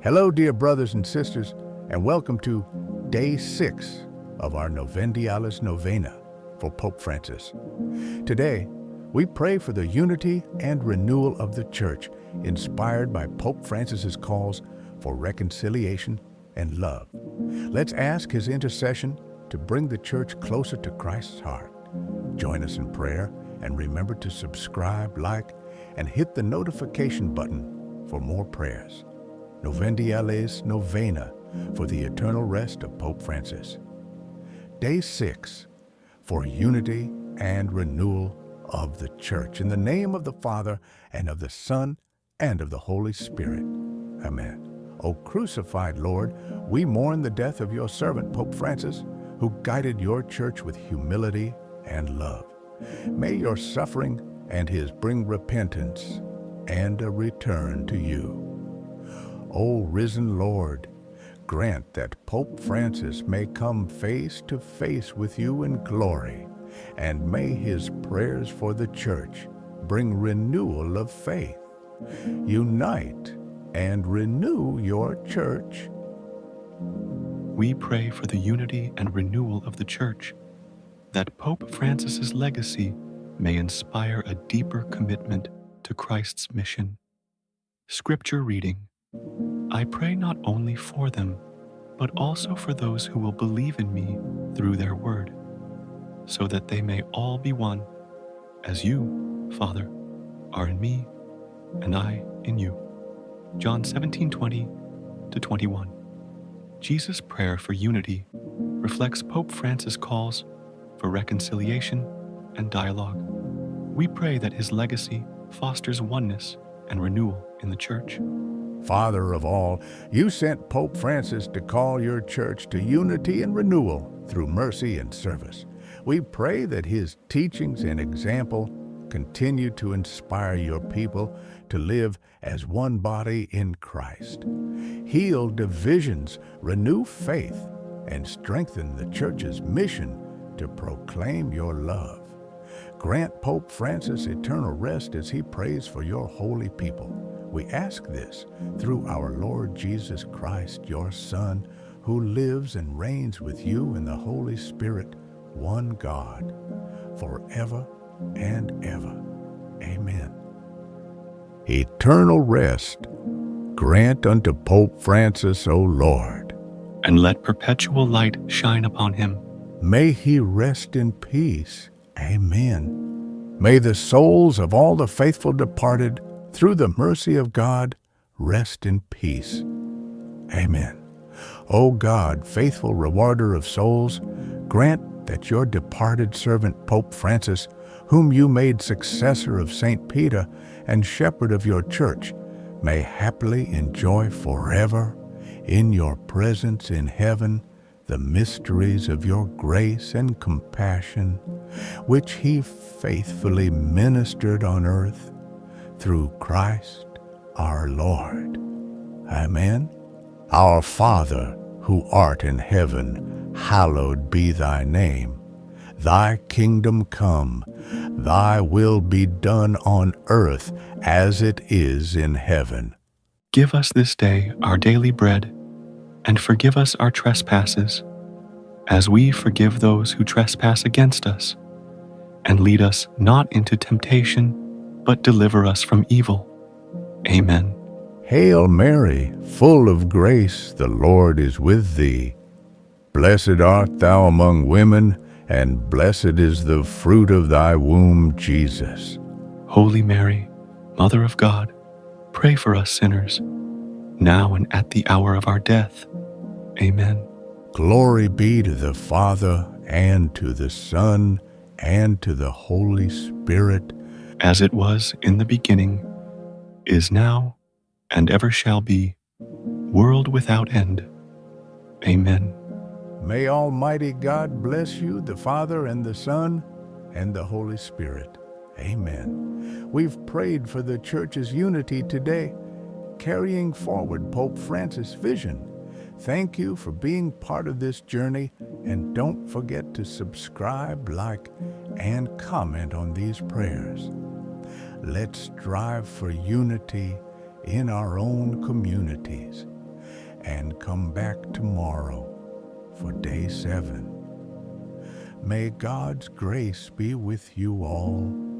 Hello, dear brothers and sisters, and welcome to Day 6 of our Novendiales Novena for Pope Francis. Today, we pray for the unity and renewal of the Church, inspired by Pope Francis's calls for reconciliation and love. Let's ask his intercession to bring the Church closer to Christ's heart. Join us in prayer and remember to subscribe, like, and hit the notification button for more prayers. Novendiales Novena for the eternal rest of Pope Francis. Day 6 for unity and renewal of the Church. In the name of the Father, and of the Son, and of the Holy Spirit. Amen. O crucified Lord, we mourn the death of your servant Pope Francis, who guided your Church with humility and love. May your suffering and his bring repentance and a return to you. O risen Lord, grant that Pope Francis may come face to face with you in glory, and may his prayers for the Church bring renewal of faith. Unite and renew your Church. We pray for the unity and renewal of the Church, that Pope Francis's legacy may inspire a deeper commitment to Christ's mission. Scripture reading. I pray not only for them, but also for those who will believe in me through their word, so that they may all be one, as you, Father, are in me, and I in you. John 17:20-21. Jesus' prayer for unity reflects Pope Francis' calls for reconciliation and dialogue. We pray that his legacy fosters oneness and renewal in the Church. Father of all, you sent Pope Francis to call your Church to unity and renewal through mercy and service. We pray that his teachings and example continue to inspire your people to live as one body in Christ. Heal divisions, renew faith, and strengthen the Church's mission to proclaim your love. Grant Pope Francis eternal rest as he prays for your holy people. We ask this through our Lord Jesus Christ, your Son, who lives and reigns with you in the Holy Spirit, one God, forever and ever. Amen. Eternal rest grant unto Pope Francis, O Lord, and let perpetual light shine upon him. May he rest in peace. Amen. May the souls of all the faithful departed, through the mercy of God, rest in peace. Amen. O God, faithful rewarder of souls, grant that your departed servant Pope Francis, whom you made successor of St. Peter and shepherd of your Church, may happily enjoy forever in your presence in heaven the mysteries of your grace and compassion, which he faithfully ministered on earth through Christ our Lord. Amen. Our Father, who art in heaven, hallowed be thy name. Thy kingdom come, thy will be done on earth as it is in heaven. Give us this day our daily bread, and forgive us our trespasses, as we forgive those who trespass against us. And lead us not into temptation, but deliver us from evil. Amen. Hail Mary, full of grace, the Lord is with thee. Blessed art thou among women, and blessed is the fruit of thy womb, Jesus. Holy Mary, Mother of God, pray for us sinners, now and at the hour of our death. Amen. Glory be to the Father, and to the Son, and to the Holy Spirit, as it was in the beginning, is now, and ever shall be, world without end. Amen. May Almighty God bless you, the Father, and the Son, and the Holy Spirit. Amen. We've prayed for the Church's unity today, carrying forward Pope Francis' vision. Thank you for being part of this journey, and don't forget to subscribe, like, and comment on these prayers. Let's strive for unity in our own communities. and come back tomorrow for day 7. May God's grace be with you all